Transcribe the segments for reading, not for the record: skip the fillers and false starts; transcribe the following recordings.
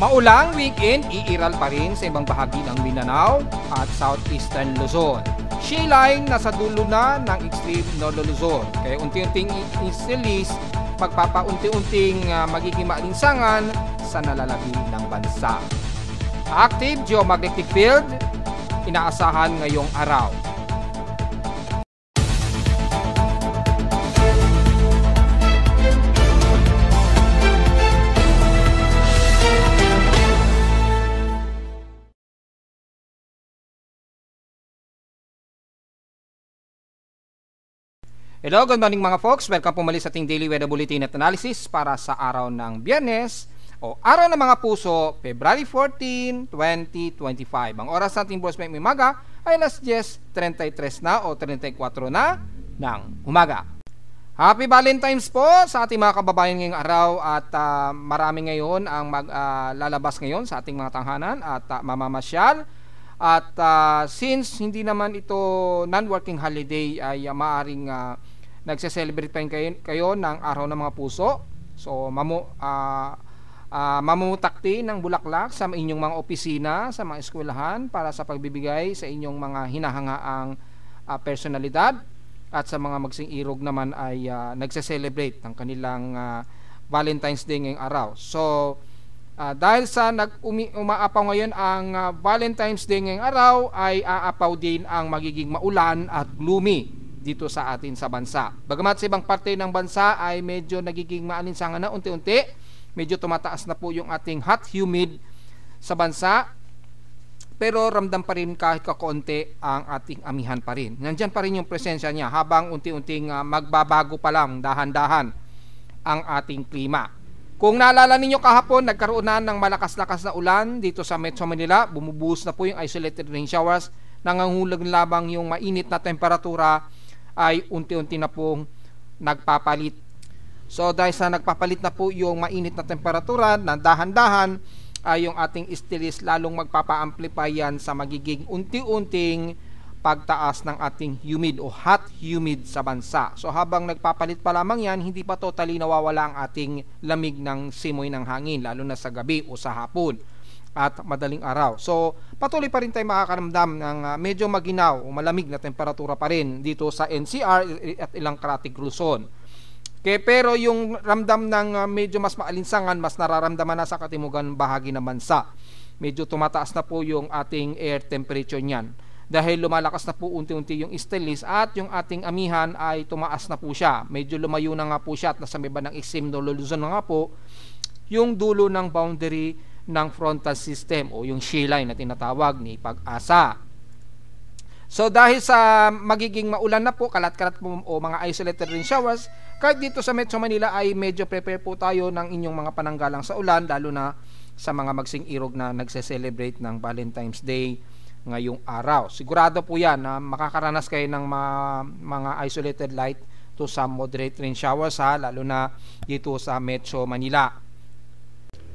Maulang weekend, iiral pa rin sa ibang bahagi ng Mindanao at Southeastern Luzon. Sheline nasa dulo na ng extreme Northern Luzon. Kaya unti-unting isilis, magpapaunti-unting magiging maalinsangan sa nalalabi ng bansa. Active geomagnetic field, inaasahan ngayong araw. Hello, good morning mga folks. Welcome po muli sa ating Daily Weather Bulletin at Analysis para sa araw ng Biyernes o Araw ng Mga Puso, February 14, 2025. Ang oras natin bukas may umaga ay alas 10:33 na o 34 na ng umaga. Happy Valentine's po sa ating mga kababayan ngayong araw at marami ngayon ang lalabas ngayon sa ating mga tanghanan at mamamasyal. At since hindi naman ito non-working holiday ay maaring nagse-celebrate pa kayo ng Araw ng Mga Puso. So mamumutakti ng bulaklak sa inyong mga opisina, sa mga eskwelahan para sa pagbibigay sa inyong mga hinahangaang personalidad. At sa mga magsing-irog naman ay nagse-celebrate ng kanilang Valentine's Day ngayong araw. So dahil sa umaapaw ngayon ang Valentine's Day ngayong araw, ay aapaw din ang magiging maulan at gloomy dito sa atin sa bansa. Bagamat sa ibang parte ng bansa ay medyo nagiging maalinsangan na unti-unti, medyo tumataas na po yung ating hot humid sa bansa, pero ramdam pa rin kahit kakaunti ang ating amihan pa rin. Nandyan pa rin yung presensya niya habang unti-unting magbabago pa lang dahan-dahan ang ating klima. Kung naalala ninyo kahapon, nagkaroon na ng malakas-lakas na ulan dito sa Metro Manila. Bumubuhos na po yung isolated rain showers. Nangangulag labang yung mainit na temperatura ay unti-unti na pong nagpapalit. So dahil sa nagpapalit na po yung mainit na temperatura, na dahan-dahan ay yung ating stilis lalong magpapa-amplify yan sa magiging unti-unting pagtaas ng ating humid o hot humid sa bansa. So habang nagpapalit pa lamang yan, hindi pa totally nawawala ang ating lamig ng simoy ng hangin, lalo na sa gabi o sa hapon at madaling araw. So patuloy pa rin tayo makakaramdam ng medyo maginaw o malamig na temperatura pa rin dito sa NCR at ilang karatig Luzon. Pero yung ramdam ng medyo mas maalinsangan, mas nararamdaman na sa katimugan bahagi ng bansa. Medyo tumataas na po yung ating air temperature niyan. Dahil lumalakas na po unti-unti yung stilis at yung ating amihan ay tumaas na po siya. Medyo lumayo na nga po siya at nasa may bandang extreme Luzon na nga po yung dulo ng boundary ng frontal system o yung sheline na tinatawag ni Pag-asa. So dahil sa magiging maulan na po, kalat-kalat po o mga isolated rain showers, kahit dito sa Metro Manila ay medyo prepare po tayo ng inyong mga pananggalang sa ulan, lalo na sa mga magsing-irog na nagse-celebrate ng Valentine's Day ngayong araw. Sigurado po yan na makakaranas kayo ng mga isolated light to some moderate rain showers lalo na dito sa Metro Manila.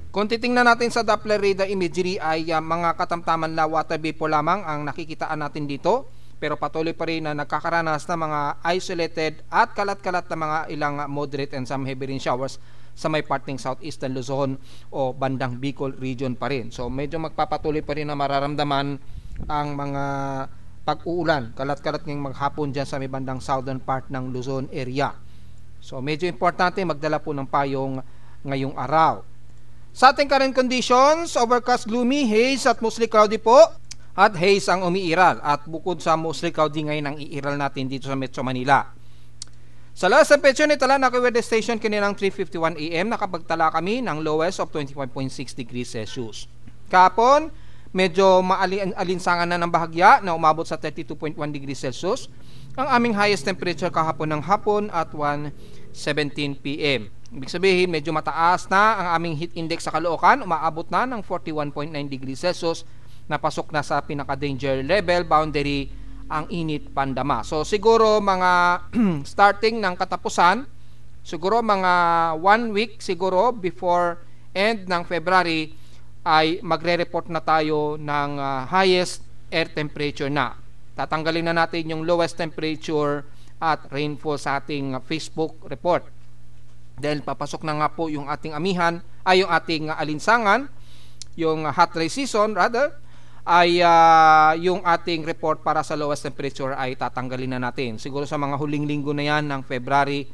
Kung titingnan natin sa Doppler radar imagery ay mga katamtaman na water vapor lamang ang nakikitaan natin dito, pero patuloy pa rin na nagkakaranas ng mga isolated at kalat-kalat na mga ilang moderate and some heavy rain showers sa may parting Southeastern Luzon o bandang Bicol region pa rin. So medyo magpapatuloy pa rin na mararamdaman ang mga pag-uulan, kalat-kalat ngayong maghapon dyan sa may bandang southern part ng Luzon area. So medyo importante magdala po ng payong ngayong araw. Sa ating current conditions, overcast, gloomy, haze at mostly cloudy po. At haze ang umiiral. At bukod sa mostly cloudy ngayon ang iiral natin dito sa Metro Manila. Sa last temperature ni tala, naka-weather station kanilang 3:51 AM, nakapagtala kami ng lowest of 25.6 degrees Celsius. Kahapon, medyo maalinsangan na ng bahagya na umabot sa 32.1 degrees Celsius. Ang aming highest temperature kahapon ng hapon at 1:17 PM. Ibig sabihin, medyo mataas na ang aming heat index sa Caloocan, umaabot na ng 41.9 degrees Celsius, napasok na sa pinaka-danger level boundary ang init pandama. So siguro mga starting ng katapusan, siguro mga 1 week siguro before end ng February, ay magre-report na tayo ng highest air temperature na. Tatanggalin na natin yung lowest temperature at rainfall sa ating Facebook report. Dahil papasok na nga po yung ating amihan, ay yung ating alinsangan yung hot dry season rather, ay yung ating report para sa lowest temperature ay tatanggalin na natin. Siguro sa mga huling linggo na yan ng February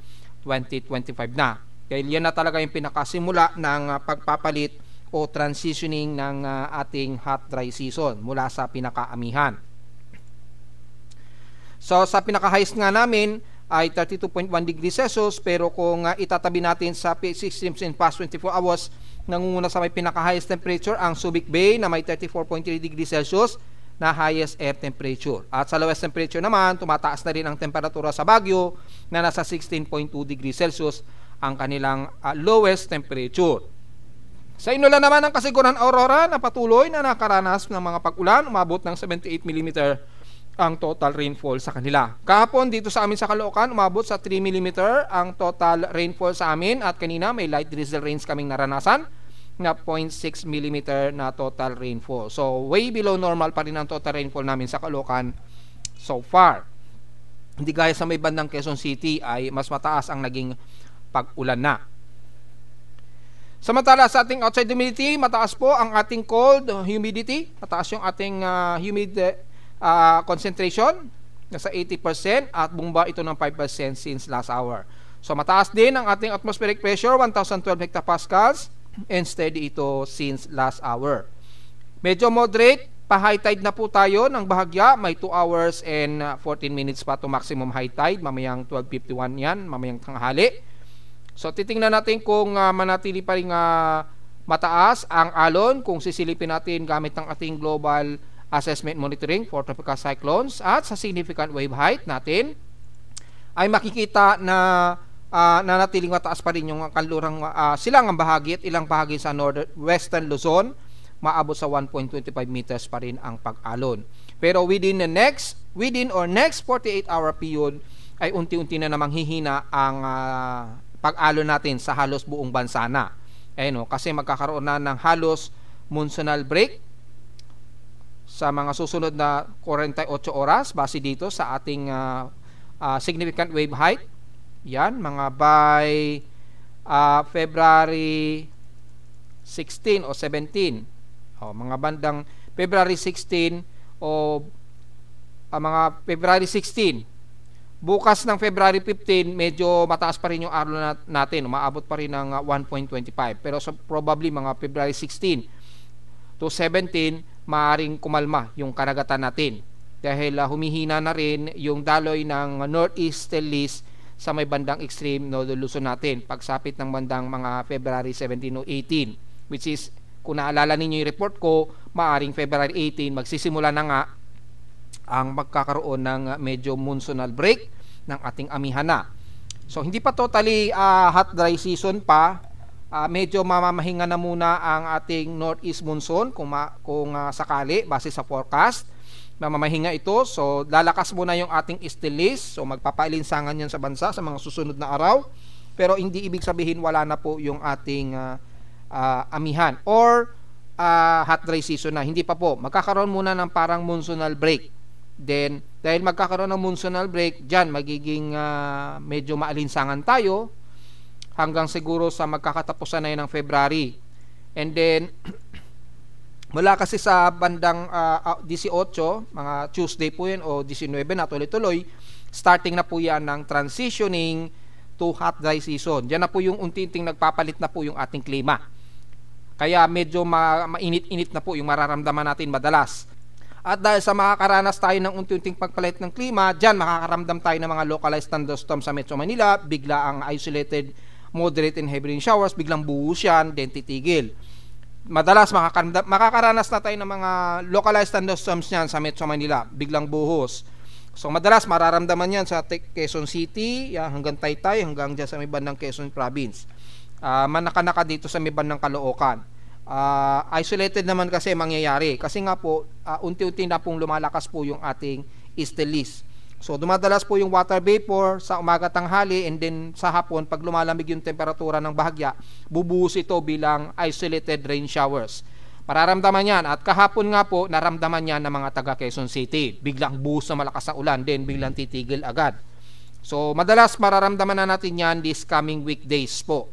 2025 na. Dahil yan na talaga yung pinakasimula ng pagpapalit o transitioning ng ating hot dry season mula sa pinakaamihan. So sa pinaka-highest nga namin ay 32.1 degrees Celsius, pero kung itatabi natin sa systems in past 24 hours, nangunguna sa may pinaka-highest temperature ang Subic Bay na may 34.3 degrees Celsius na highest air temperature. At sa lowest temperature naman, tumataas na rin ang temperatura sa Baguio na nasa 16.2 degrees Celsius ang kanilang lowest temperature. Sa Iloilo naman ang Kasiguran Aurora na patuloy na nakaranas ng mga pag-ulan, umabot ng 78 mm ang total rainfall sa kanila. Kahapon dito sa amin sa Caloocan, umabot sa 3 mm ang total rainfall sa amin, at kanina may light drizzle rains kaming naranasan na 0.6 mm na total rainfall. So way below normal pa rin ang total rainfall namin sa Caloocan so far. Hindi gaya sa may bandang Quezon City ay mas mataas ang naging pag-ulan na. Samantala sa ating outside humidity, mataas po ang ating cold humidity, mataas yung ating humid concentration, nasa 80%, at bumaba ito ng 5% since last hour. So mataas din ang ating atmospheric pressure, 1012 hectopascals, and steady ito since last hour. Medyo moderate, pa-high tide na po tayo ng bahagya, may 2 hours and 14 minutes pa to maximum high tide, mamayang 12:51 yan, mamayang tanghali. So titingnan natin kung manatili pa rin mataas ang alon kung sisilipin natin gamit ng ating global assessment monitoring for tropical cyclones, at sa significant wave height natin ay makikita na nanatiling mataas pa rin yung kanlurang silangang bahagi at ilang bahagi sa northwestern Luzon, maabot sa 1.25 meters pa rin ang pag-alon. Pero within or next 48-hour period ay unti-unti na namang hihina ang pag-alon natin sa halos buong bansa na. Kasi magkakaroon na ng halos monsoonal break sa mga susunod na 48 oras base dito sa ating significant wave height. Yan, mga by February 16 o 17. Mga bandang February 16 o mga February 16. Bukas ng February 15, medyo mataas pa rin yung alon natin. Umaabot pa rin ng 1.25. Pero probably mga February 16 to 17, maaring kumalma yung karagatan natin. Dahil humihina na rin yung daloy ng northeasterlies sa may bandang extreme northern Luzon natin. Pagsapit ng bandang mga February 17 o 18. Which is, kung naalala ninyo yung report ko, maaring February 18, magsisimula na nga ang magkakaroon ng medyo monsoonal break ng ating amihan na. So hindi pa totally hot dry season pa, medyo mamamahinga na muna ang ating northeast monsoon kung sakali base sa forecast. Mamamahinga ito, so lalakas muna yung ating easterlies, so magpapailinsangan yan sa bansa sa mga susunod na araw, pero hindi ibig sabihin wala na po yung ating amihan or hot dry season na. Hindi pa po, magkakaroon muna ng parang monsoonal break. Then, dahil magkakaroon ng monsoonal break, dyan magiging medyo maalinsangan tayo hanggang siguro sa magkakatapusan na yun ng February. And then, mula kasi sa bandang 18, mga Tuesday po yun o 19 na tuloy-tuloy, starting na po yan ng transitioning to hot dry season. Diyan na po yung unti-unting nagpapalit na po yung ating klima. Kaya medyo mainit-init na po yung mararamdaman natin madalas. At dahil sa makakaranas tayo ng unti-unting pagpalit ng klima, dyan makakaramdam tayo ng mga localized thunderstorms sa Metro Manila, bigla ang isolated moderate and heavy rain showers, biglang buhos yan, then titigil. Madalas makakaranas na tayo ng mga localized thunderstorms yan sa Metro Manila, biglang buhos. So madalas mararamdaman yan sa Quezon City, hanggang Taytay, hanggang dyan sa may bandang Quezon Province. Manaka-naka dito sa may bandang Caloocan. Isolated naman kasi mangyayari kasi nga po unti-unti na pong lumalakas po yung ating easterlies. So dumadalas po yung water vapor sa umaga, tanghali, and then sa hapon pag lumalamig yung temperatura ng bahagya, bubuhos ito bilang isolated rain showers. Mararamdaman yan, at kahapon nga po naramdaman yan ng mga taga Quezon City. Biglang buhos na malakas na ulan, then biglang titigil agad. So madalas mararamdaman na natin yan this coming weekdays po.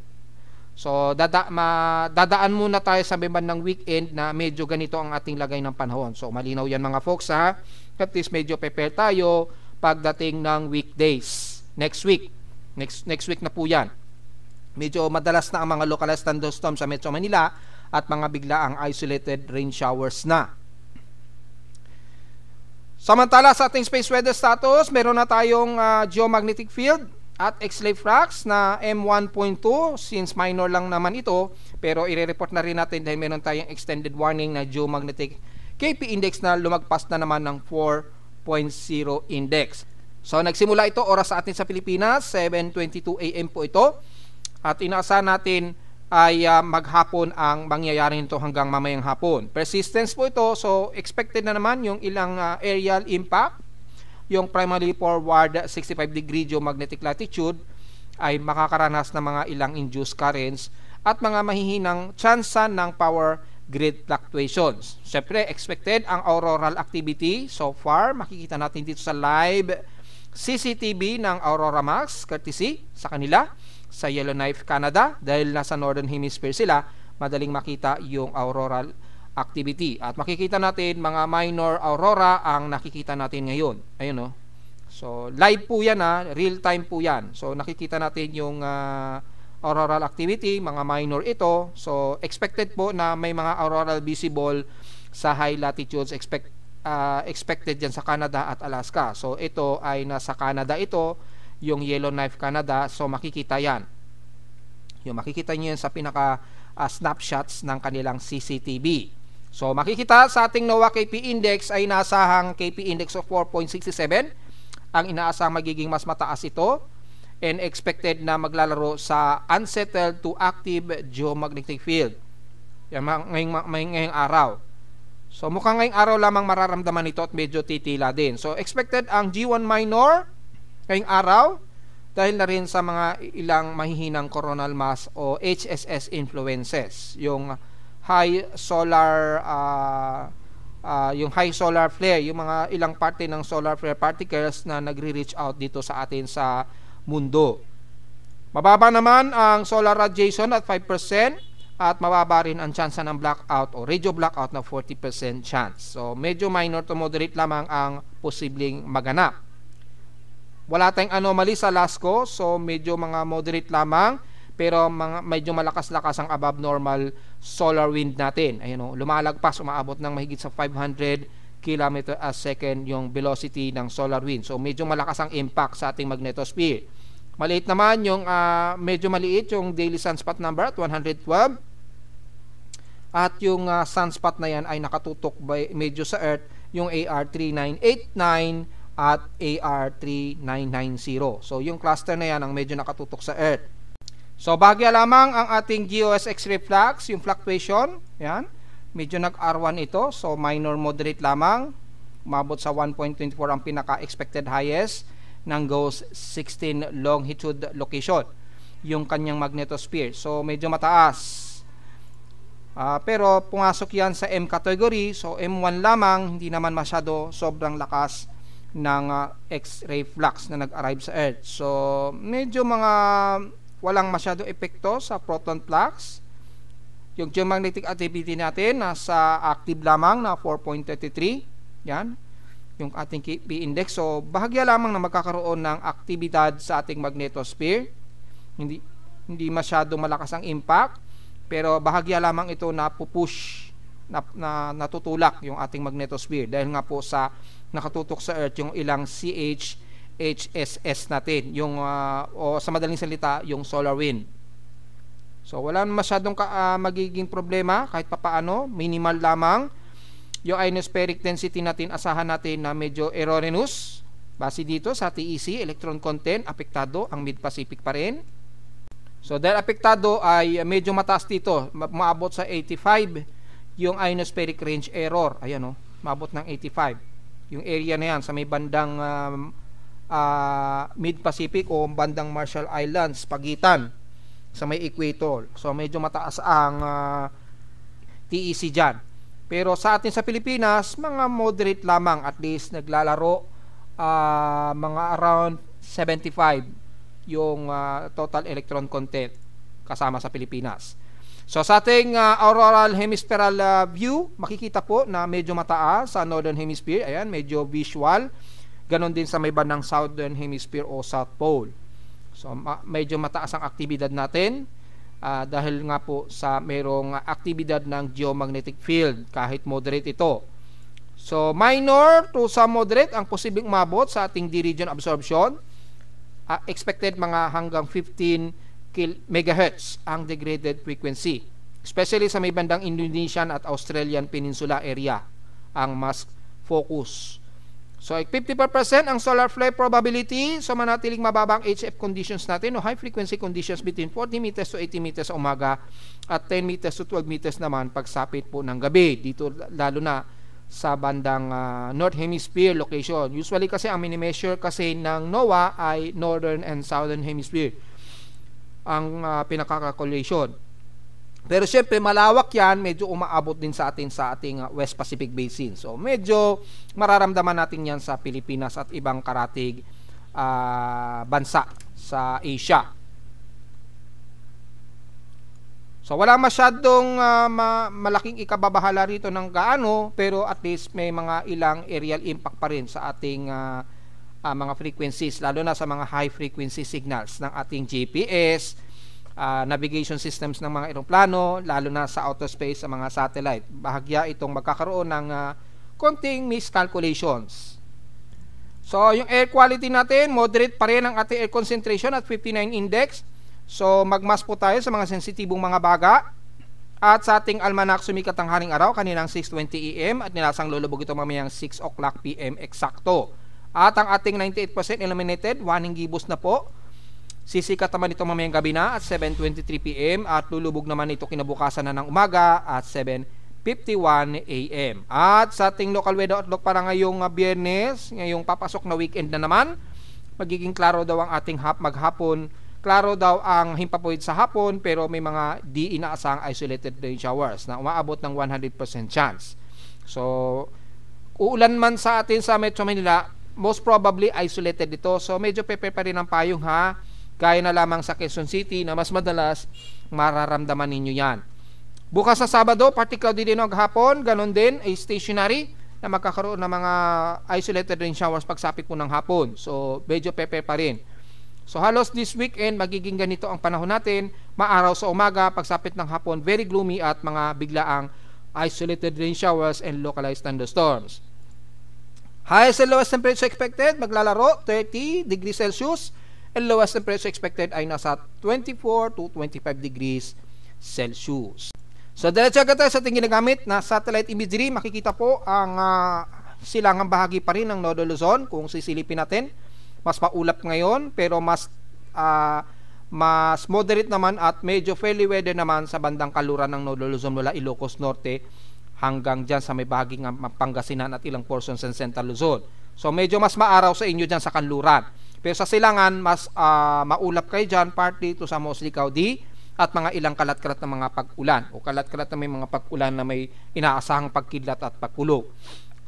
So dadaan muna tayo sa bandang weekend na medyo ganito ang ating lagay ng panahon. So malinaw yan mga folks ha. At least medyo prepare tayo pagdating ng weekdays. Next week na po yan. Medyo madalas na ang mga localized thunderstorms sa Metro Manila at mga biglaang isolated rain showers na. Samantala sa ating space weather status, meron na tayong geomagnetic field at X-ray flux na M1.2 since minor lang naman ito, pero i-report na rin natin dahil meron tayong extended warning na geomagnetic KP index na lumagpas na naman ng 4.0 index. So nagsimula ito oras sa atin sa Pilipinas, 7:22 AM po ito. At inaasahan natin ay maghapon ang mangyayari nito hanggang mamayang hapon. Persistence po ito, so expected na naman yung ilang aerial impact. Yung primarily forward 65 degree geomagnetic latitude ay makakaranas ng mga ilang induced currents at mga mahihinang tsansa ng power grid fluctuations. Siyempre, expected ang auroral activity. So far, makikita natin dito sa live CCTV ng Aurora Max, courtesy sa kanila, sa Yellowknife, Canada. Dahil nasa Northern Hemisphere sila, madaling makita yung auroral activity. At makikita natin mga minor aurora ang nakikita natin ngayon. Ayun o. So, live po yan real time po yan. So, nakikita natin yung auroral activity, mga minor ito. So, expected po na may mga auroral visible sa high latitudes expected dyan sa Canada at Alaska. So, ito ay nasa Canada ito, yung Yellowknife, Canada. So, makikita yan. Yung makikita nyo yan sa pinaka snapshots ng kanilang CCTV. So, makikita sa ating NOAA KP Index ay nasahang KP Index of 4.67. Ang inaasang magiging mas mataas ito and expected na maglalaro sa unsettled to active geomagnetic field. Yan, ngayong araw. So, mukhang ngayong araw lamang mararamdaman ito at medyo titila din. So, expected ang G1 minor ngayong araw dahil na rin sa mga ilang mahihinang coronal mass o HSS influences. Yung high solar flare, yung mga ilang parte ng solar flare particles na nagre-reach out dito sa atin sa mundo. Mababa naman ang solar radiation at 5% at mababa rin ang chance ng blackout o radio blackout na 40% chance. So medyo minor to moderate lamang ang posibleng maganap. Wala tayong anomaly sa LASCO, so medyo mga moderate lamang. Pero medyo malakas-lakas ang above normal solar wind natin. Ayun lumalagpas, umaabot ng mahigit sa 500 km a second yung velocity ng solar wind. So medyo malakas ang impact sa ating magnetosphere. Maliit naman yung medyo maliit yung daily sunspot number at 112. At yung sunspot na yan ay nakatutok medyo sa Earth, yung AR3989 at AR3990. So yung cluster na yan ang medyo nakatutok sa Earth. So, bahagya lamang ang ating GOS X-ray flux, yung fluctuation. Yan. Medyo nag-R1 ito. So, minor moderate lamang. Umabot sa 1.24 ang pinaka-expected highest ng GOS 16 longitude location. Yung kanyang magnetosphere. So, medyo mataas. Pero, pumasok yan sa M category. So, M1 lamang. Hindi naman masyado sobrang lakas ng X-ray flux na nag-arrive sa Earth. So, medyo walang masyado epekto sa proton flux. Yung geomagnetic activity natin nasa active lamang na 4.33. Yan. Yung ating KP index. So, bahagya lamang na magkakaroon ng aktibidad sa ating magnetosphere. Hindi masyado malakas ang impact. Pero bahagya lamang ito na pupush, na natutulak yung ating magnetosphere. Dahil nga po sa nakatutok sa Earth yung ilang HSS natin, yung o sa madaling salita yung solar wind. So wala masyadong magiging problema kahit papaano, minimal lamang. Yung ionospheric density natin, asahan natin na medyo erroneous base dito sa TEC, electron content, apektado ang Mid-Pacific pa rin. So dahil apektado ay medyo mataas dito, maabot sa 85 yung ionospheric range error. Ayan maabot ng 85. Yung area na yan sa may bandang Mid-Pacific o bandang Marshall Islands, pagitan sa may equator. So medyo mataas ang TEC dyan. Pero sa atin sa Pilipinas, mga moderate lamang, at least naglalaro mga around 75 yung total electron content kasama sa Pilipinas. So sa ating auroral hemispheral view, makikita po na medyo mataas sa Northern Hemisphere. Ayan, medyo visual. Ganon din sa may bandang Southern Hemisphere o South Pole. So medyo mataas ang aktibidad natin dahil nga po sa mayroong aktibidad ng geomagnetic field kahit moderate ito. So minor to some moderate ang posibleng umabot sa ating D-region absorption. Expected mga hanggang 15 MHz ang degraded frequency, especially sa may bandang Indonesian at Australian Peninsula area ang mas focus. So 54% ang solar flare probability, so manatiling mababa ang HF conditions natin o high frequency conditions between 40 meters to 80 meters sa umaga at 10 meters to 12 meters naman pagsapit po ng gabi, dito lalo na sa bandang North Hemisphere location. Usually kasi ang mini-measure kasi ng NOAA ay Northern and Southern Hemisphere ang pinaka-calculation. Pero syempre malawak yan, medyo umaabot din sa ating West Pacific Basin. So medyo mararamdaman natin yan sa Pilipinas at ibang karatig bansa sa Asia. So wala masyadong malaking ikababahala rito ng gaano, pero at least may mga ilang aerial impact pa rin sa ating mga frequencies, lalo na sa mga high frequency signals ng ating GPS, navigation systems ng mga eroplano, lalo na sa outer space sa mga satellite. Bahagya itong magkakaroon ng konting miscalculations. So yung air quality natin, moderate pa rin ang ating air concentration at 59 index. So magmas po tayo sa mga sensitibong mga baga. At sa ating almanac sumikat ang haring araw kaninang 6:20 AM at nilasang lulubog ito mamayang 6 o'clock PM eksakto. At ang ating 98% illuminated, waning gibos na po. Sisikat naman ito mamayang gabi na at 7:23 PM at lulubog naman ito kinabukasan na ng umaga at 7:51 AM. At sa ating local weather outlook para ngayong Biyernes, ngayong papasok na weekend na naman, magiging klaro daw ang ating maghapon. Klaro daw ang himpapawid sa hapon, pero may mga di inaasang isolated rain showers na umaabot ng 100% chance. So uulan man sa atin sa Metro Manila, most probably isolated ito. So medyo prepare pa rin ang payong ha. Gaya na lamang sa Quezon City na mas madalas mararamdaman ninyo yan. Bukas sa Sabado, particularly din ang hapon, ganun din ay stationary na magkakaroon ng mga isolated rain showers pagsapit po ng hapon. So medyo prepare pa rin. So halos this weekend magiging ganito ang panahon natin, maaraw sa umaga, pagsapit ng hapon very gloomy at mga biglaang isolated rain showers and localized thunderstorms. Highest and lowest temperature expected, maglalaro 30 degrees Celsius, and lowest temperature expected ay nasa 24 to 25 degrees Celsius. So diretso agad tayo sa ating ginagamit na satellite imagery. Makikita po ang silangang bahagi pa rin ng Northern Luzon kung sisilipin natin. Mas maulap ngayon pero mas moderate naman at medyo fairly weather naman sa bandang kaluran ng Northern Luzon mula Ilocos Norte hanggang dyan sa may bahagi ng Pangasinan at ilang portions ng Central Luzon. So medyo mas maaraw sa inyo dyan sa kanluran. Pero sa silangan, mas maulap kayo dyan, partly to sa mostly cloudy at mga ilang kalat-kalat na mga pag-ulan o kalat-kalat na may mga pag-ulan na may inaasahang pagkidlat at pagkulog.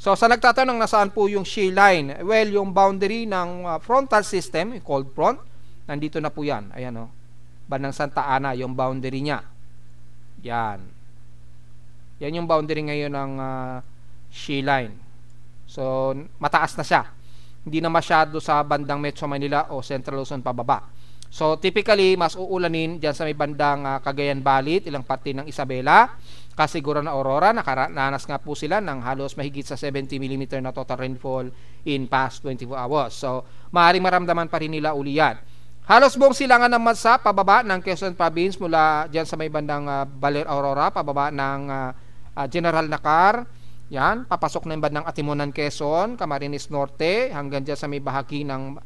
So sa nagtatanong nasaan po yung shear line? Well, yung boundary ng frontal system, yung cold front, nandito na po yan. Ayan o, bandang Santa Ana, yung boundary niya. Yan. Yan yung boundary ngayon ng shear line. So mataas na siya. Hindi na masyado sa bandang Metro Manila o Central Luzon pababa. So typically mas uulanin diyan sa may bandang Cagayan Valley, ilang parte ng Isabela, Kasiguran na Aurora. Nakaranas nga po sila ng halos mahigit sa 70 mm na total rainfall in past 24 hours. So maaaring maramdaman pa rin nila uli yan. Halos buong silangan ng Mansa pababa ng Quezon Province mula diyan sa may bandang Baler Aurora, pababa ng General Nakar. Yan, papasok na yung bandang Atimonan, Quezon, Camarines Norte, hanggang dyan sa may bahagi ng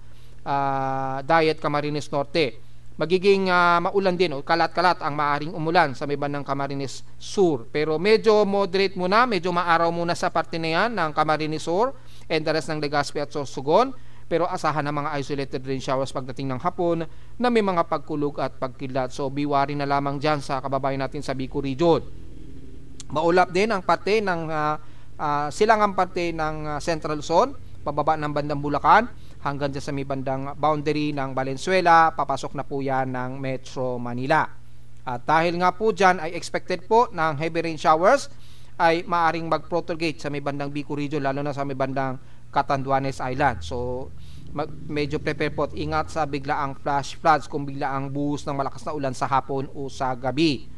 Dayat, Camarines Norte. Magiging maulan din o kalat-kalat ang maaring umulan sa may bandang Camarines Sur. Pero medyo moderate muna, medyo maaraw muna sa parte na yan ng Camarines Sur and the rest ng Legazpi at Sorsogon. Pero asahan ng mga isolated rain showers pagdating ng hapon na may mga pagkulog at pagkidlat. So biwari na lamang dyan sa kababayan natin sa Bicol Region. Maulap din ang parte ng silangang parte ng Central Luzon, pababa ng bandang Bulacan, hanggang dyan sa may bandang boundary ng Valenzuela, papasok na po yan ng Metro Manila. At dahil nga po dyan ay expected po ng heavy rain showers ay maaring mag-propagate sa may bandang Bicol region, lalo na sa may bandang Catanduanes Island. So medyo prepare po at ingat sa biglaang flash floods kung biglaang buhos ng malakas na ulan sa hapon o sa gabi.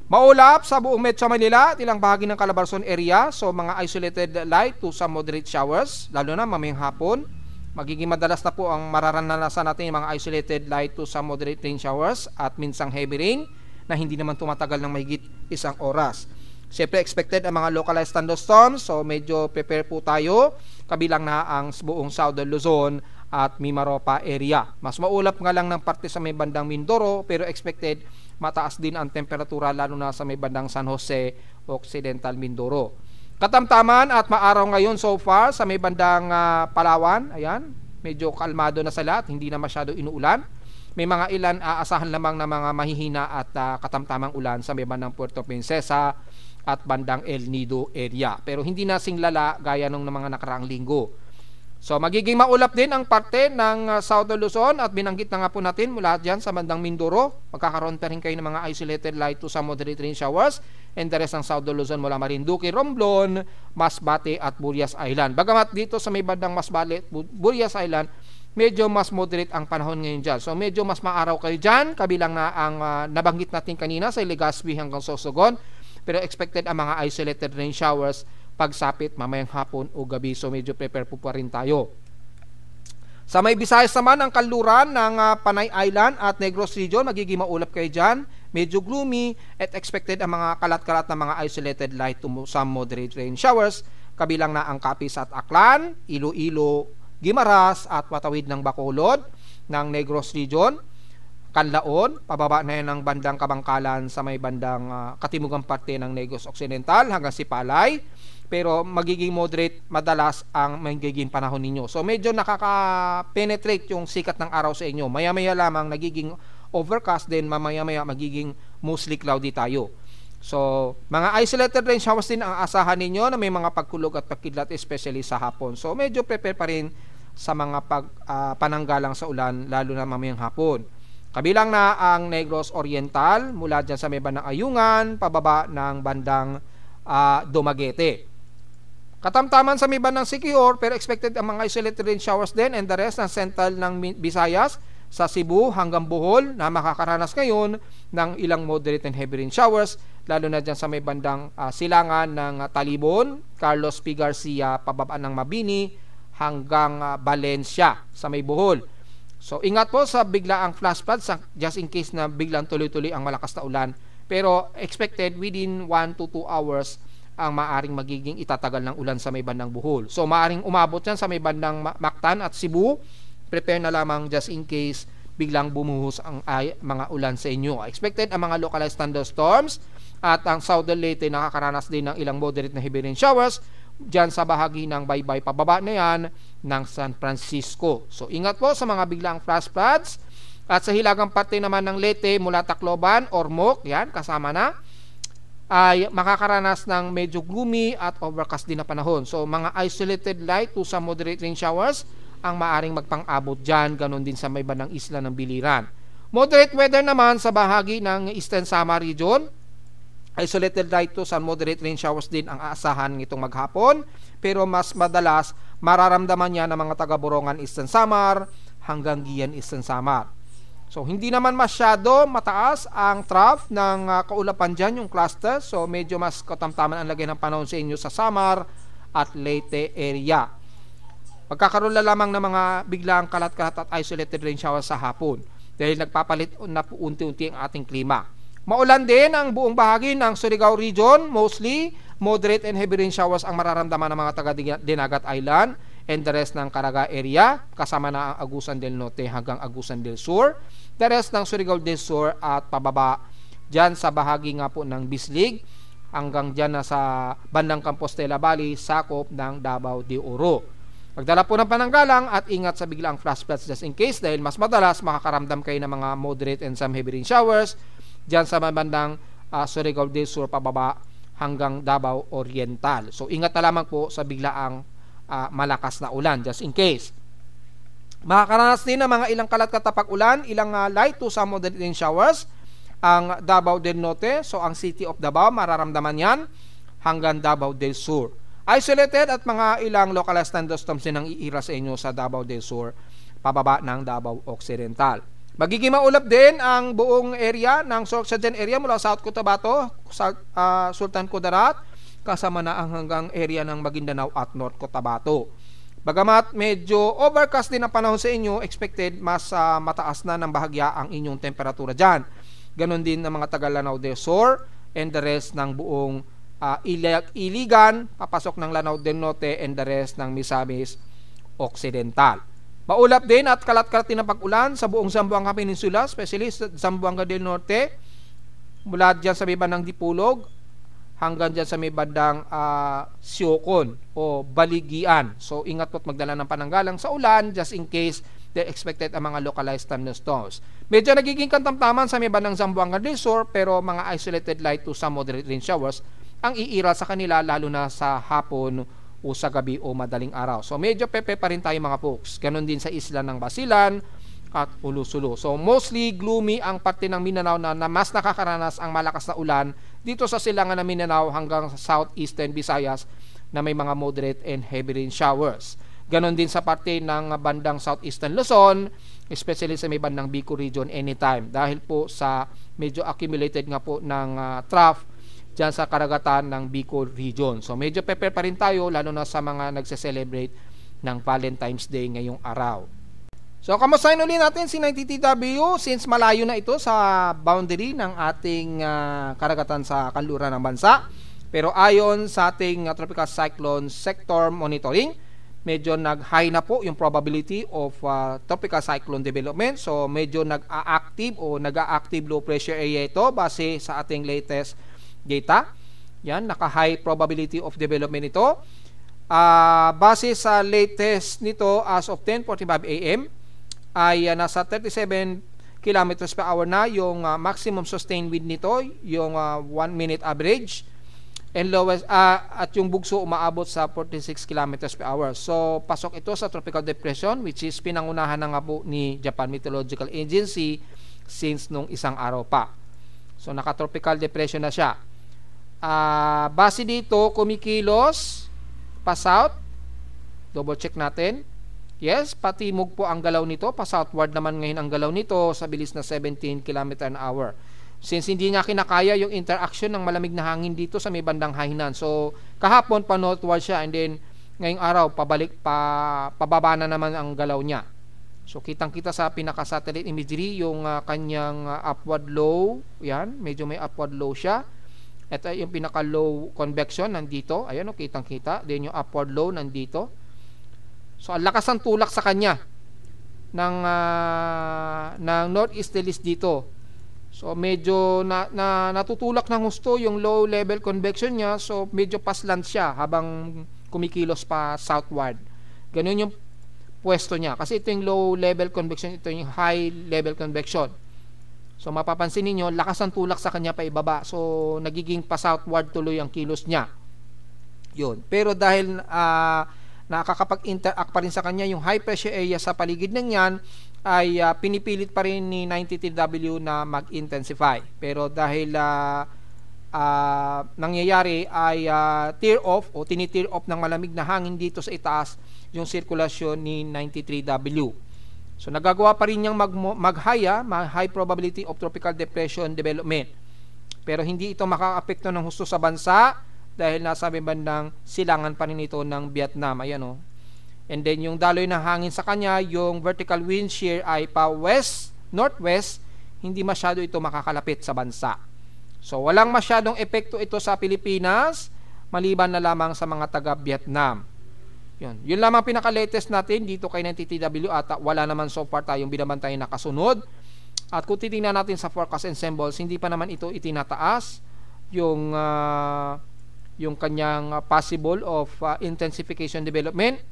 Maulap sa buong Metro Manila, ilang bahagi ng Calabarzon area, so mga isolated light to some moderate showers, lalo na mamayang hapon. Magiging madalas na po ang mararanasan natin yung mga isolated light to some moderate rain showers at minsang heavy rain na hindi naman tumatagal ng mahigit isang oras. Siyempre expected ang mga localized thunderstorms, so medyo prepare po tayo, kabilang na ang buong Southern Luzon at Mimaropa area. Mas maulap nga lang ng parte sa may bandang Mindoro, pero expected mataas din ang temperatura lalo na sa may bandang San Jose, Occidental Mindoro. Katamtaman at maaraw ngayon so far sa may bandang Palawan. Ayan, medyo kalmado na sa lahat, hindi na masyado inuulan. May mga ilan aasahan lamang na mga mahihina at katamtamang ulan sa may bandang Puerto Princesa at bandang El Nido area. Pero hindi na singlala gaya nung mga nakaraang linggo. So magiging maulap din ang parte ng Southern Luzon at binanggit na nga po natin mula dyan sa bandang Mindoro. Magkakaroon pa rin kayo ng mga isolated light to some moderate rain showers and the rest ng Southern Luzon mula Marinduque, Romblon, Masbate at Burias Island. Bagamat dito sa may bandang Masbate, Burias Island, medyo mas moderate ang panahon ngayon dyan. So medyo mas maaraw kayo dyan, kabilang na ang nabanggit natin kanina sa Legazpi hanggang Sorsogon. Pero expected ang mga isolated rain showers pagsapit mamayang hapon o gabi, so medyo prepare po pa rin tayo. Sa may Visayas naman, ang kanluran ng Panay Island at Negros region, magiging maulap kayo dyan, medyo gloomy at expected ang mga kalat-kalat na mga isolated light to some moderate rain showers, kabilang na ang Capiz at Aklan, Iloilo, Guimaras at Watawid ng Bacolod ng Negros region, Canlaon, pababa na yan ng bandang Kabangkalan sa may bandang katimugang parte ng Negros Occidental hanggang Sipalay, pero magiging moderate madalas ang magiging panahon ninyo. So medyo nakaka-penetrate yung sikat ng araw sa inyo. Maya-maya lamang nagiging overcast, din mamaya-maya magiging mostly cloudy tayo. So mga isolated rain showers din ang asahan ninyo na may mga pagkulog at pagkidlat, especially sa hapon. So medyo prepare pa rin sa mga pananggalang sa ulan, lalo na mamayang hapon. Kabilang na ang Negros Oriental, mula dyan sa may bandang Ayungan, pababa ng bandang Dumaguete. Katamtaman sa may bandang Siquijor, pero expected ang mga isolated rain showers din and the rest ng central ng Visayas, sa Cebu hanggang Bohol na makakaranas ngayon ng ilang moderate and heavy rain showers, lalo na dyan sa may bandang silangan ng Talibon, Carlos P. Garcia, pababa ng Mabini hanggang Valencia sa may Bohol. So ingat po sa biglaang flash floods just in case na biglang tuloy-tuloy ang malakas na ulan, pero expected within 1 to 2 hours ang maaring magiging itatagal ng ulan sa may bandang Bohol. So maaring umabot yan sa may bandang Mactan at Cebu. Prepare na lamang just in case biglang bumuhos ang mga ulan sa inyo. Expected ang mga localized thunderstorms at ang Southern Leyte nakakaranas din ng ilang moderate na heavy rain showers dyan sa bahagi ng Baybay pababa na yan ng San Francisco. So ingat po sa mga biglaang flash floods. At sa hilagang parte naman ng Leyte mula Tacloban, Ormoc, yan kasama na, ay makakaranas ng medyo gloomy at overcast din na panahon. So mga isolated light to some moderate rain showers ang maaring magpang-abot dyan, ganon din sa may bandang isla ng Biliran. Moderate weather naman sa bahagi ng Eastern Samar region. Isolated light to some moderate rain showers din ang aasahan nitong maghapon, pero mas madalas mararamdaman niya ng mga taga-Borongan Eastern Samar hanggang Gian Eastern Samar. So hindi naman masyado mataas ang trough ng kaulapan dyan, yung cluster. So medyo mas katamtaman ang lagay ng panahon sa inyo sa Samar at Leyte area. Magkakaroon lamang ng mga biglang kalat-kalat at isolated rain showers sa hapon dahil nagpapalit na unti-unti ang ating klima. Maulan din ang buong bahagi ng Surigao region, mostly moderate and heavy rain showers ang mararamdaman ng mga taga-Dinagat Island and the rest ng Caraga area, kasama na ang Agusan del Norte hanggang Agusan del Sur, the rest ng Surigao del Sur at pababa dyan sa bahagi nga po ng Bislig hanggang dyan na sa bandang Compostela Valley, sakop ng Davao de Oro. Magdala po ng pananggalang at ingat sa biglaang flash floods just in case dahil mas madalas makakaramdam kayo ng mga moderate and some heavy rain showers dyan sa bandang Surigao del Sur pababa hanggang Davao Oriental. So ingat na lamang po sa biglaang malakas na ulan just in case. Makakaranas din ng mga ilang kalat-katapag ulan, ilang light to some moderate rain showers ang Davao del Norte. So ang City of Davao, mararamdaman yan hanggang Davao del Sur. Isolated at mga ilang localized thunderstorms din ang iira sa inyo sa Davao del Sur, pababa ng Davao Occidental. Magiging maulap din ang buong area ng Sorsogon area mula South Cotabato, Sultan Kudarat, kasama na ang hanggang area ng Maguindanao at North Cotabato. Bagamat medyo overcast din ang panahon sa inyo, expected mas mataas na ng bahagya ang inyong temperatura dyan. Ganon din ang mga taga Lanao del Sur and the rest ng buong Iligan, papasok ng Lanao del Norte and the rest ng Misamis Occidental. Maulap din at kalat-kalat din ang pag-ulan sa buong Zamboanga Peninsula, especially sa Zamboanga del Norte, mula dyan sa may bandang Dipulog hanggang dyan sa may bandang Siokon o Baligian. So ingat po't magdala ng pananggalang sa ulan just in case they expected ang mga localized thunderstorms. Medyo nagiging kantamtaman sa may bandang Zamboanga del Sur, pero mga isolated light to some moderate rain showers ang iira sa kanila, lalo na sa hapon o sa gabi o madaling araw. So medyo pepe pa rin tayo mga folks. Ganon din sa isla ng Basilan at Ulu-Sulu. So mostly gloomy ang parte ng Mindanao na mas nakakaranas ang malakas na ulan dito sa silangan ng Mindanao hanggang sa southeastern Visayas na may mga moderate and heavy rain showers. Ganon din sa parte ng bandang southeastern Luzon, especially sa may bandang Bicol region anytime, dahil po sa medyo accumulated nga po ng trough dyan sa karagatan ng Bicol region. So medyo prepare pa rin tayo, lalo na sa mga nagse-celebrate ng Valentine's Day ngayong araw. So kamustahin ulit natin si 90TW since malayo na ito sa boundary ng ating karagatan sa kanluran ng bansa. Pero ayon sa ating tropical cyclone sector monitoring, medyo nag-high na po yung probability of tropical cyclone development. So medyo nag-a-active o nag-a-active low pressure area ito base sa ating latest data. Yan, naka-high probability of development ito. Base sa latest nito as of 10:45 AM ay nasa 37 kilometers per hour na yung maximum sustained wind nito, yung 1 minute average, and lowest at yung bugso umaabot sa 46 kilometers per hour. So pasok ito sa tropical depression, which is pinangunahan na nga po ni Japan Meteorological Agency since nung isang araw pa. So naka-tropical depression na siya. Base dito, kumikilos pa south. Double check natin. Yes, patimog po ang galaw nito. Pa-southward naman ngayon ang galaw nito sa bilis na 17 km an hour. Since hindi niya kinakaya yung interaction ng malamig na hangin dito sa may bandang hainan. So, kahapon pa northward siya, and then ngayong araw pababa na naman ang galaw niya. So, kitang-kita sa pinaka-satellite imagery yung kanyang upward low. Yan, medyo may upward low siya. Ito yung pinaka-low convection nandito. Ayan, kitang-kita. Then yung upward low nandito. So, ang lakas ng tulak sa kanya ng northeasterlies dito. So, medyo natutulak ng husto yung low level convection niya. So, medyo paslant siya habang kumikilos pa southward. Ganun yung pwesto niya. Kasi ito yung low level convection, ito yung high level convection. So, mapapansin niyo lakas ng tulak sa kanya pa ibaba. So, nagiging pa southward tuloy ang kilos niya. Yun. Pero dahil nakakapag-interact pa rin sa kanya yung high pressure area sa paligid ng yan, ay pinipilit pa rin ni 90TW na mag-intensify. Pero dahil nangyayari ay tear off o tini-tear off ng malamig na hangin dito sa itaas yung sirkulasyon ni 93W. So nagagawa pa rin niyang high probability of tropical depression development. Pero hindi ito makakaapekto ng husto sa bansa dahil nasa bandang silangan pa rin ito ng Vietnam. Ayan o. And then yung daloy ng hangin sa kanya, yung vertical wind shear ay pa west, northwest, hindi masyado ito makakalapit sa bansa. So walang masyadong epekto ito sa Pilipinas, maliban na lamang sa mga taga Vietnam. Yun lamang pinaka-latest natin dito kay 90TW at wala naman so far tayong binabantayan na kasunod. At kung titingnan natin sa forecast and symbols, hindi pa naman ito itinataas yung kanyang possible of intensification development.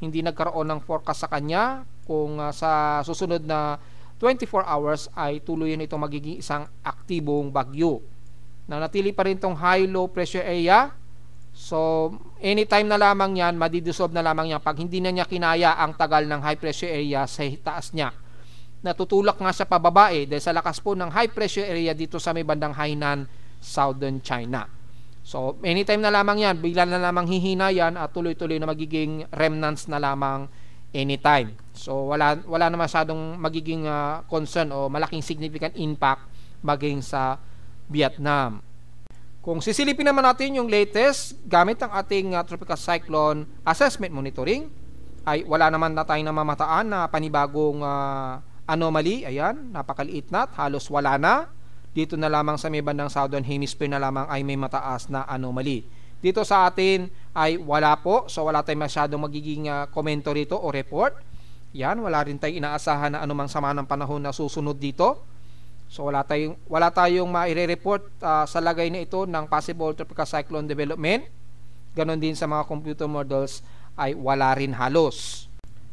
Hindi nagkaroon ng forecast sa kanya kung sa susunod na 24 hours ay tuluyan ito magiging isang aktibong bagyo. Nanatili pa rin itong high-low pressure area. So, anytime na lamang yan, madidisolve na lamang yan pag hindi na niya kinaya ang tagal ng high pressure area sa taas niya. natutulak nga sa pababa dahil sa lakas po ng high pressure area dito sa may bandang Hainan, Southern China. So anytime na lamang yan, bigla na lamang hihina yan at tuloy-tuloy na magiging remnants na lamang anytime. So wala na masyadong magiging concern o malaking significant impact maging sa Vietnam. Kung sisilipin naman natin yung latest gamit ang ating tropical cyclone assessment monitoring, ay wala naman na tayong namamataan na panibagong anomaly. Ayan, napakaliit na, halos wala na. Dito na lamang sa may bandang Southern Hemisphere na lamang ay may mataas na anomaly. Dito sa atin ay wala po, so wala tayong masyadong magiging komento rito o report. Yan, wala rin tayong inaasahan na anumang sama ng panahon na susunod dito. So wala tayong maire-report sa lagay na ito ng possible tropical cyclone development. Ganon din sa mga computer models ay wala rin halos.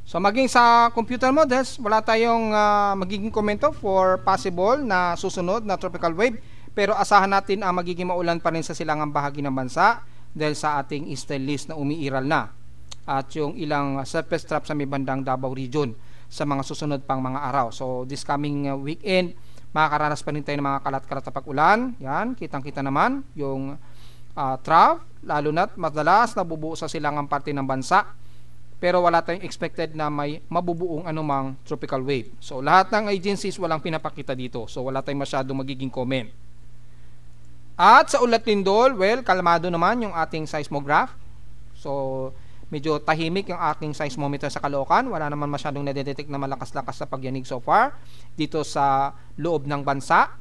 So maging sa computer models, wala tayong magiging komento for possible na susunod na tropical wave, pero asahan natin ang magiging maulan pa rin sa silangang bahagi ng bansa dahil sa ating eastern list na umiiral na at yung ilang surface trap sa may bandang Davao region sa mga susunod pang mga araw. So this coming weekend, makakaranas pa rin tayo ng mga kalat-kalat na pag-ulan. Yan, kitang-kita naman yung trough, lalo na't madalas nabubuo sa silangang parte ng bansa. Pero wala tayong expected na may mabubuong anumang tropical wave. So lahat ng agencies walang pinapakita dito. So wala tayong masyadong magiging comment. At sa ulat lindol, well, kalmado naman yung ating seismograph. So medyo tahimik yung aking seismometer sa Caloocan. Wala naman masyadong nadedetect na malakas-lakas na pagyanig so far dito sa loob ng bansa.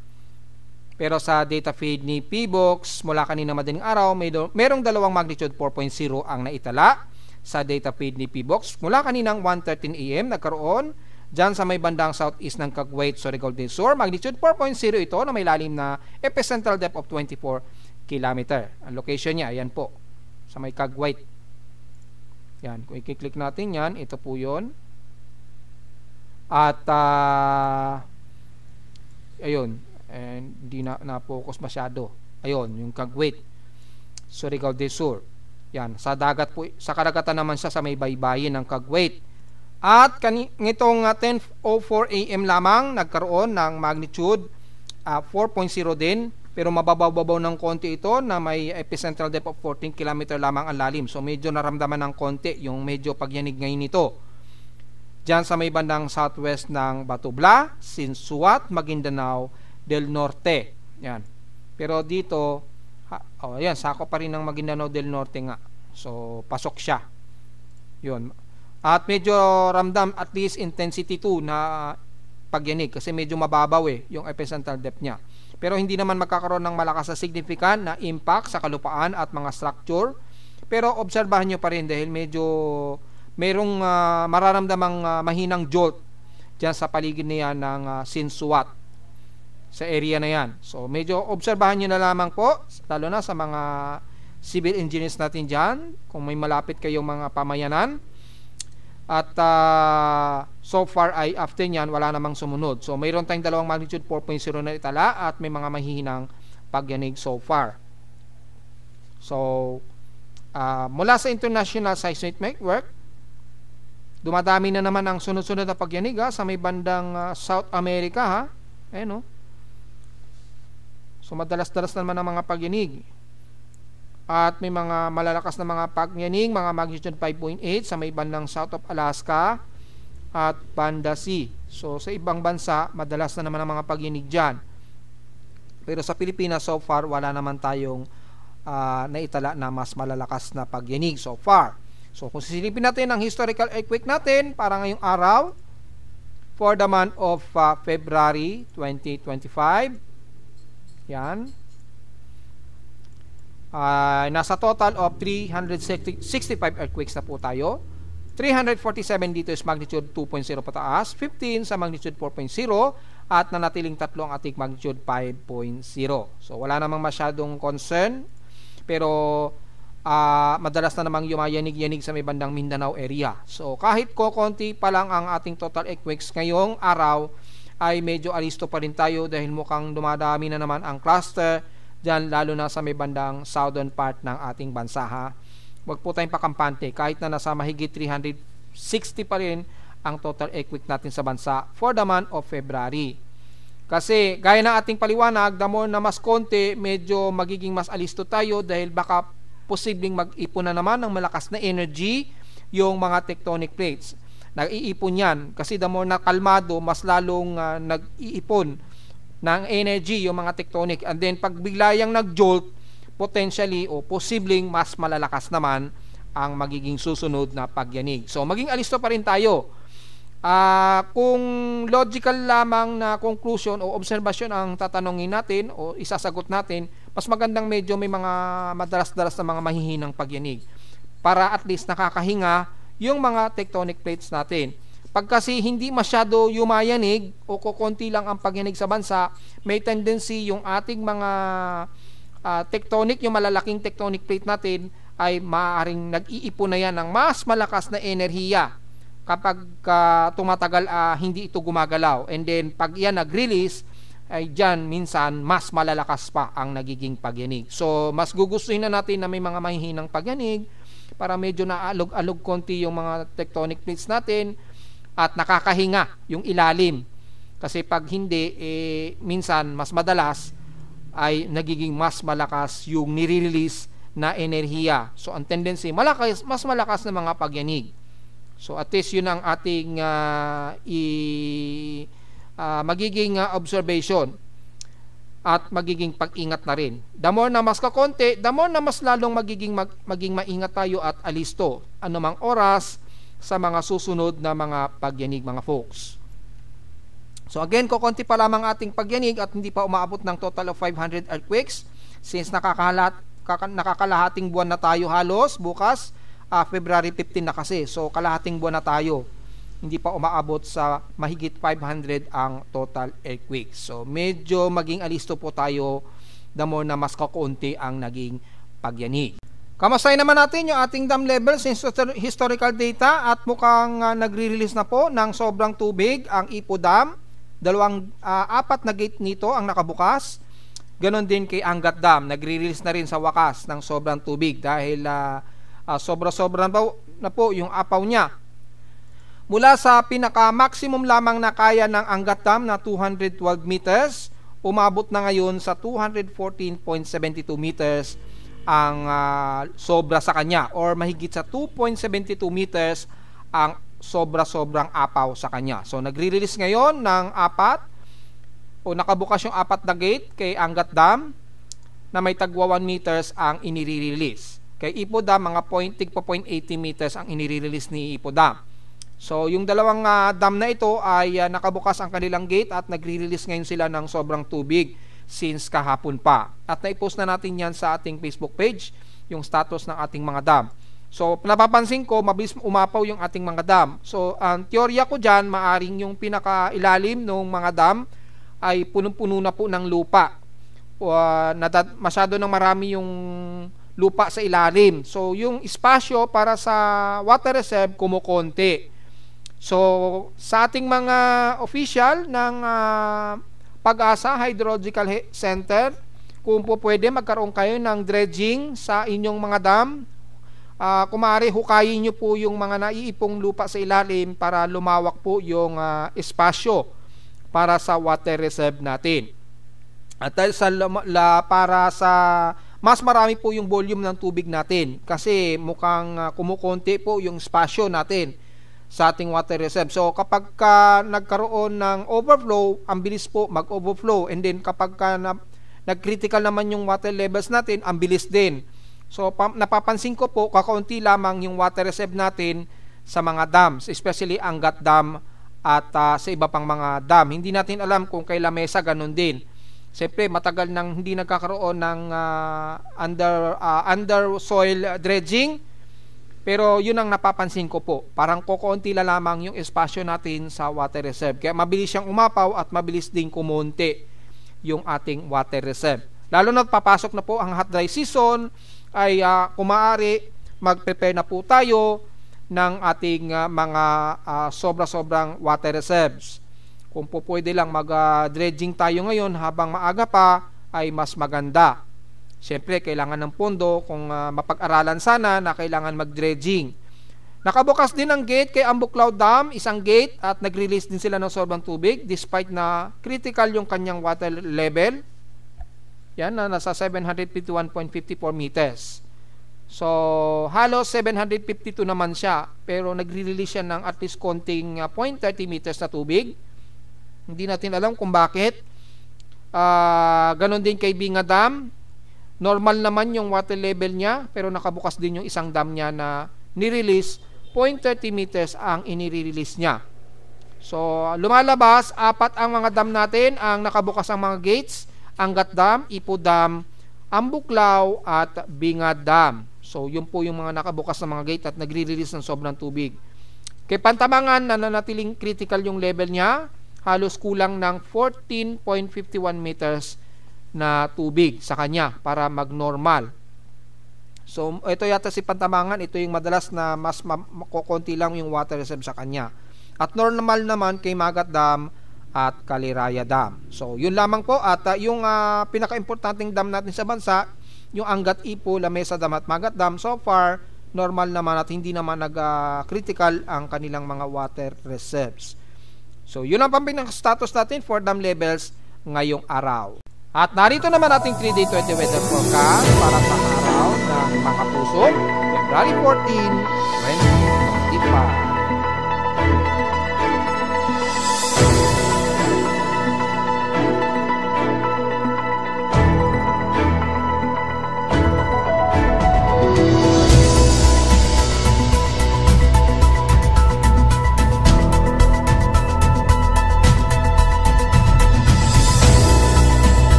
Pero sa data feed ni PBOX mula kanina madaling araw, merong dalawang magnitude 4.0 ang naitala sa data feed ni PBOX. Mula kaninang 1:13 AM nagkaroon dyan sa may bandang southeast ng Caguait, Surigao del Sur. Magnitude 4.0 ito na may lalim na epicentral depth of 24 km. Ang location niya, ayan po, sa may Caguait. Yan, kung i-click natin yan, ito po yun. At ayun, hindi na-focus masyado. Ayun, yung Caguait, Surigao del Sur. Yan, sa dagat po, sa karagatan naman siya sa may baybayin ng Caguait. At nitong 10:04 AM lamang nagkaroon ng magnitude 4.0 din. Pero mababaw-babaw ng konti ito na may epicentral depth of 14 km lamang ang lalim. So medyo naramdaman ng konti yung medyo pagyanig ngayon nito. Diyan sa may bandang southwest ng Batubla, Sinsuat, Maguindanao del Norte. Yan. Pero dito, ayan, sako pa rin ng Maguindanao del Norte nga. So pasok siya. Yun. At medyo ramdam at least intensity 2 na pagyanig kasi medyo mababaw yung epicentral depth niya. Pero hindi naman magkakaroon ng malakas na significant na impact sa kalupaan at mga structure. Pero obserbahan nyo pa rin dahil medyo merong mararamdamang mahinang jolt dyan sa paligid na yan ng Sinsuat, sa area na yan. So medyo obserbahan nyo na lamang po, lalo na sa mga civil engineers natin dyan, kung may malapit kayong mga pamayanan. At so far ay after nyan wala namang sumunod. So mayroon tayong dalawang magnitude 4.0 na itala at may mga mahihinang pagyanig so far. So mula sa International Seismic Network, dumadami na naman ang sunod-sunod na pagyanig sa may bandang South America Ayan, so madalas-dalas naman ang mga pagyanig. At may mga malalakas na mga pagyanig, mga magnitude 5.8 sa may bandang south of Alaska at Banda Sea. So sa ibang bansa, madalas na naman ang mga pagyanig dyan. Pero sa Pilipinas, so far, wala naman tayong naitala na mas malalakas na pagyanig so far. So kung sisilipin natin ang historical earthquake natin para ngayong araw, for the month of February 2025, yan, nasa total of 365 earthquakes na po tayo. 347 dito is magnitude 2.0 pataas, 15 sa magnitude 4.0 at nanatiling 3 ang ating magnitude 5.0. So wala namang masyadong concern, pero madalas na namang yumayanig-yanig sa may bandang Mindanao area. So kahit konti pa lang ang ating total earthquakes ngayong araw, ay medyo alisto pa rin tayo dahil mukhang dumadami na naman ang cluster dyan, lalo na sa may bandang southern part ng ating bansa Huwag po tayong pakampante kahit na nasa mahigit 360 pa rin ang total earthquake natin sa bansa for the month of February. Kasi gaya ng ating paliwanag, the more na mas konti, medyo magiging mas alisto tayo dahil baka posibleng mag-ipon na naman ng malakas na energy yung mga tectonic plates. Nag-iipon yan kasi the more na kalmado, mas lalong nag-iipon ng energy yung mga tectonic, and then pag biglayang nag-jolt, potentially o posibleng mas malalakas naman ang magiging susunod na pagyanig. So maging alisto pa rin tayo. Kung logical lamang na conclusion o observation ang tatanungin natin o isasagot natin, mas magandang medyo may mga madalas-dalas na mga mahihinang pagyanig para at least nakakahinga yung mga tectonic plates natin. Pag kasi hindi masyado yumayanig o kukunti lang ang pagyanig sa bansa, may tendency yung ating mga tectonic, yung malalaking tectonic plate natin ay maaaring nag-iipon na yan ng mas malakas na enerhiya kapag tumatagal hindi ito gumagalaw. And then pag yan nag-release, ay dyan minsan mas malalakas pa ang nagiging pagyanig. So mas gugustuhin na natin na may mga mahihinang pagyanig para medyo naalog-alog konti yung mga tectonic plates natin at nakakahinga yung ilalim. Kasi pag hindi, minsan mas madalas ay nagiging mas malakas yung nire-release na enerhiya. So ang tendency, mas malakas na mga pagyanig. So at least yun ang ating magiging observation at magiging pag-ingat na rin. The more na mas kakonti, the more na mas lalong maging maingat tayo at alisto anumang oras sa mga susunod na mga pagyanig, mga folks. So again, kukunti pa lamang ating pagyanig at hindi pa umaabot ng total of 500 earthquakes since nakakalahating buwan na tayo halos. Bukas February 15 na kasi, so kalahating buwan na tayo, hindi pa umaabot sa mahigit 500 ang total earthquakes. So medyo maging alisto po tayo the more na mas kakunti ang naging pagyanig. Kamustahin naman natin yung ating dam level since historical data at mukhang nagre-release na po ng sobrang tubig ang Ipo Dam. Apat na gate nito ang nakabukas. Ganon din kay Angat Dam, nagre-release na rin sa wakas ng sobrang tubig dahil sobra-sobra na po yung apaw niya. Mula sa pinaka-maximum lamang na kaya ng Angat Dam na 212 meters, umabot na ngayon sa 214.72 meters ang sobra sa kanya, or mahigit sa 2.72 meters ang sobra-sobrang apaw sa kanya. So nagre-release ngayon ng nakabukas yung apat na gate kay Angat Dam na may tagwa 1 meters ang inire-release. Kay Ipo Dam, mga 0.80 meters ang inire-release ni Ipo Dam. So yung dalawang dam na ito ay nakabukas ang kanilang gate at nagre-release ngayon sila ng sobrang tubig since kahapon pa. At naipost na natin yan sa ating Facebook page, yung status ng ating mga dam. So napapansin ko, mabilis umapaw yung ating mga dam. So ang teorya ko dyan, maaring yung pinakailalim ng mga dam ay punong-puno na po ng lupa. Masyado nang marami yung lupa sa ilalim. So yung espasyo para sa water reserve kumukonti. So sa ating mga official ng Pag-asa Hydrological Center, kung po pwede magkaroon kayo ng dredging sa inyong mga dam, kumari hukayin nyo po yung mga naiipong lupa sa ilalim para lumawak po yung espasyo para sa water reserve natin. At para sa mas marami po yung volume ng tubig natin kasi mukhang kumukonti po yung espasyo natin sa ating water reserve. So kapag nagkaroon ng overflow, ang bilis po mag-overflow, and then kapag nag-critical naman yung water levels natin, ang bilis din. So napapansin ko po, kakaunti lamang yung water reserve natin sa mga dams, especially Angat Dam at sa iba pang mga dam. Hindi natin alam kung kay Lamesa ganun din. Siyempre matagal nang hindi nagkakaroon ng under soil dredging. Pero yun ang napapansin ko po, parang kukunti lamang yung espasyo natin sa water reserve. Kaya mabilis siyang umapaw at mabilis din kumonti yung ating water reserve. Lalo na papasok na po ang hot dry season, ay kumaari mag-prepare na po tayo ng ating mga sobra-sobrang water reserves. Kung po pwede lang mag-dredging tayo ngayon habang maaga pa, ay mas maganda. Siyempre, kailangan ng pondo kung mapag-aralan sana na kailangan mag-dredging. Nakabukas din ang gate kay Ambuklaw Dam, isang gate, at nag-release din sila ng sobrang tubig despite na critical yung kanyang water level. Yan, na nasa 751.54 meters. So, halos 752 naman siya, pero nagre-release siya ng at least konting 0.30 meters na tubig. Hindi natin alam kung bakit. Ganon din kay Binga Dam. Normal naman yung water level niya, pero nakabukas din yung isang dam niya na ni-release. 0.30 meters ang inire-release niya. So, lumalabas, 4 ang mga dam natin, ang nakabukas ang mga gates, Angat Dam, Ipo Dam, Ambuklaw, at Binga Dam. So, yun po yung mga nakabukas na mga gate at nagre-release ng sobrang tubig. Kay Pantabangan, nananatiling critical yung level niya, halos kulang ng 14.51 meters na tubig sa kanya para mag-normal. So, ito yata si Pantabangan, ito yung madalas na mas makukunti lang yung water reserve sa kanya. At normal naman kay Magat Dam at Kaliraya Dam. So, yun lamang po. At yung pinaka-importanting dam natin sa bansa, yung Angat, Ipo, Lamesa Dam at Magat Dam, so far, normal naman at hindi naman nag-critical ang kanilang mga water reserves. So, yun ang pinaka-status natin for dam levels ngayong araw. At narito naman ating 3-day 20 weather forecast para sa araw ng mga puso, February 14, 2025.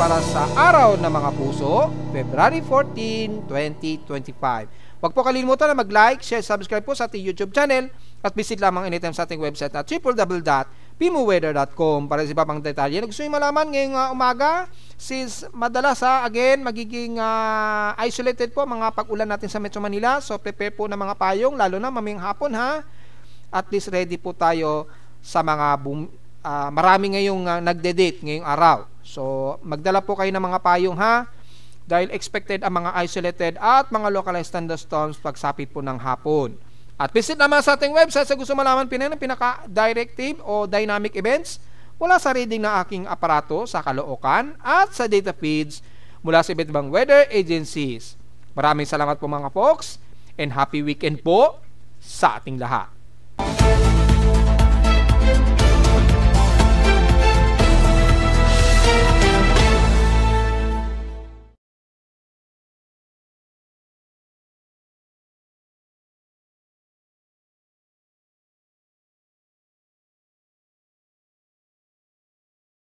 Para sa araw ng mga puso, February 14, 2025. Huwag po kalimutan na mag-like, share, subscribe po sa ating YouTube channel at visit lamang anytime sa ating website na www.pimoweather.com para sa iba pang detalye. Gusto nyo malaman ngayong umaga, since madalas again, magiging isolated po mga pag-ulan natin sa Metro Manila. So prepare po ng mga payong, lalo na mamayang hapon ha. At least ready po tayo sa mga marami ngayong nagde-date ngayong araw. So, magdala po kayo ng mga payong ha, dahil expected ang mga isolated at mga localized thunderstorms pagsapit po ng hapon. At visit naman sa ating website sa gusto malaman pinaka-directive o dynamic events mula sa reading ng aking aparato sa Caloocan at sa data feeds mula sa iba't ibang weather agencies. Maraming salamat po mga folks and happy weekend po sa ating lahat.